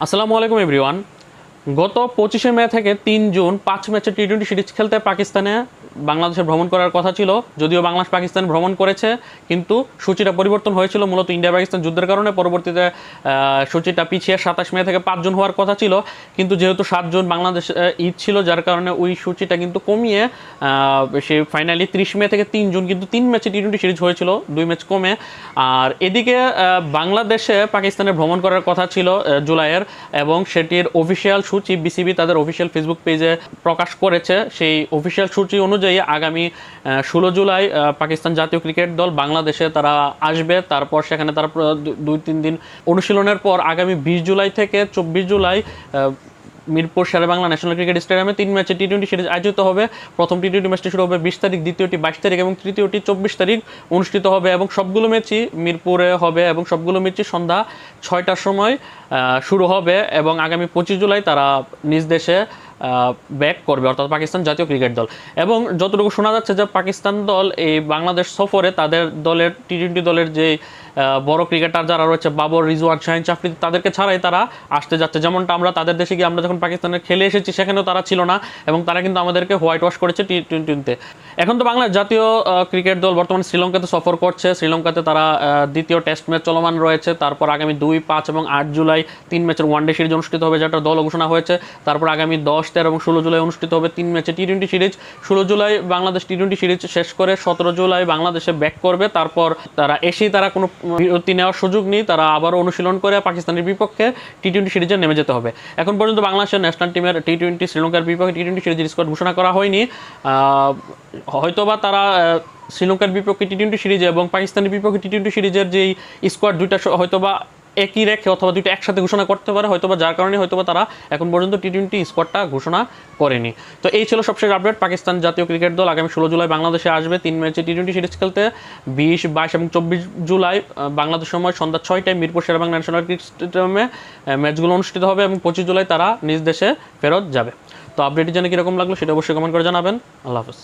আসসালামু আলাইকুম এভরিওয়ান। গত 25শে মে থেকে 3 জুন 5 ম্যাচের টি-20 সিরিজ খেলতে পাকিস্তানে বাংলাদেশে ভ্রমণ করার কথা ছিল। যদিও বাংলাদেশ পাকিস্তান ভ্রমণ করেছে, কিন্তু সূচিটা পরিবর্তন হয়েছিল মূলত ইন্ডিয়া পাকিস্তান যুদ্ধের কারণে। পরবর্তীতে সূচিটা পিছিয়ে 27 মে থেকে 5 জুন হওয়ার কথা ছিল, কিন্তু যেহেতু 7 জুন বাংলাদেশ ঈদ ছিল, যার কারণে ওই সূচিটা কিন্তু কমিয়ে সে ফাইনালি 30 মে থেকে 3 জুন কিন্তু 3 ম্যাচে টি-20 সিরিজ হয়েছিল, 2 ম্যাচ কমে। আর এদিকে বাংলাদেশে পাকিস্তানে ভ্রমণ করার কথা ছিল জুলাইয়ের, এবং সেটির অফিসিয়াল সূচি বিসিবি তাদের অফিসিয়াল ফেসবুক পেজে প্রকাশ করেছে। সেই অফিসিয়াল সূচি অনুযায়ী আগামী 16 জুলাই পাকিস্তান জাতীয় ক্রিকেট দল বাংলাদেশে তারা আসবে। তারপর সেখানে তারা 2-3 দিন অনুশীলনের পর আগামী 20 জুলাই থেকে 24 জুলাই মিরপুর শেরেবাংলা ন্যাশনাল ক্রিকেট স্টেডিয়ামে 3 ম্যাচে টি-20 সিরিজ আয়োজিত হবে। প্রথম টি-20 ম্যাচটি শুরু হবে 20 তারিখ, দ্বিতীয়টি 22 তারিখ এবং তৃতীয়টি 24 তারিখ অনুষ্ঠিত হবে, এবং সবগুলো ম্যাচই মিরপুরে হবে এবং সবগুলো ম্যাচই সন্ধ্যা 6টার সময় শুরু হবে। এবং আগামী 25 জুলাই তারা নিজ দেশে ব্যাক করবে, অর্থাৎ পাকিস্তান জাতীয় ক্রিকেট দল। এবং যতটুকু শোনা যাচ্ছে যে পাকিস্তান দল এই বাংলাদেশ সফরে তাদের দলের টি-20 দলের যে বড় ক্রিকেটার যারা রয়েছে, বাবর, রিজওয়ান, শাহিন, আফ্রিদি, তাদেরকে ছাড়াই তারা আসতে যাচ্ছে। যেমনটা আমরা তাদের দেশে গিয়ে আমরা যখন পাকিস্তানের খেলে এসেছি সেখানেও তারা ছিল না, এবং তারা কিন্তু আমাদেরকে হোয়াইট ওয়াশ করেছে টি-20তে। এখন তো বাংলাদেশ জাতীয় ক্রিকেট দল বর্তমানে শ্রীলঙ্কাতে সফর করছে। শ্রীলঙ্কাতে তারা দ্বিতীয় টেস্ট ম্যাচ চলমান রয়েছে। তারপর আগামী 2, 5 এবং 8 জুলাই 3 ম্যাচের ওয়ানডে সিরিজ অনুষ্ঠিত হবে, যেটা দল ঘোষণা হয়েছে। তারপর আগামী 10, 13 এবং 16 জুলাই অনুষ্ঠিত হবে 3 ম্যাচে টি-20 সিরিজ। 16 জুলাই বাংলাদেশ টি-20 সিরিজ শেষ করে 17 জুলাই বাংলাদেশে ব্যাক করবে। তারপর তারা এসেই তারা কোনো বিরতি নেওয়ার সুযোগ নেই, তারা আবারও অনুশীলন করে পাকিস্তানের বিপক্ষে টি-20 সিরিজে নেমে যেতে হবে। এখন পর্যন্ত বাংলাদেশের ন্যাশনাল টিমের টি-20 শ্রীলঙ্কার বিপক্ষে টি-20 সিরিজের স্কোয়াড ঘোষণা করা হয়নি। হয়তোবা তারা শ্রীলঙ্কার বিপক্ষে টি-20 সিরিজে এবং পাকিস্তানের বিপক্ষে টি-20 সিরিজের যেই স্কোয়াড দুইটা হয়তোবা একই রেখে অথবা দুইটা একসাথে ঘোষণা করতে পারে, হয়তোবা যার কারণে হয়তোবা তারা এখন পর্যন্ত টি-20 স্কোয়াডটা ঘোষণা করেনি। তো এই ছিল সবশেষ আপডেট। পাকিস্তান জাতীয় ক্রিকেট দল আগামী 16 জুলাই বাংলাদেশে আসবে 3 ম্যাচে টি-20 সিরিজ খেলতে। 20, 22 এবং 24 জুলাই বাংলাদেশ সময় সন্ধ্যা 6টায় মিরপুর শেরেবাংলা ন্যাশনাল ক্রিকেট স্টেডিয়ামে ম্যাচগুলো অনুষ্ঠিত হবে, এবং 25 জুলাই তারা নিজ দেশে ফেরত যাবে। তো আপডেটটি জেনে কীরকম লাগলো সেটা অবশ্যই কমেন্ট করে জানাবেন। আল্লাহ হাফেজ।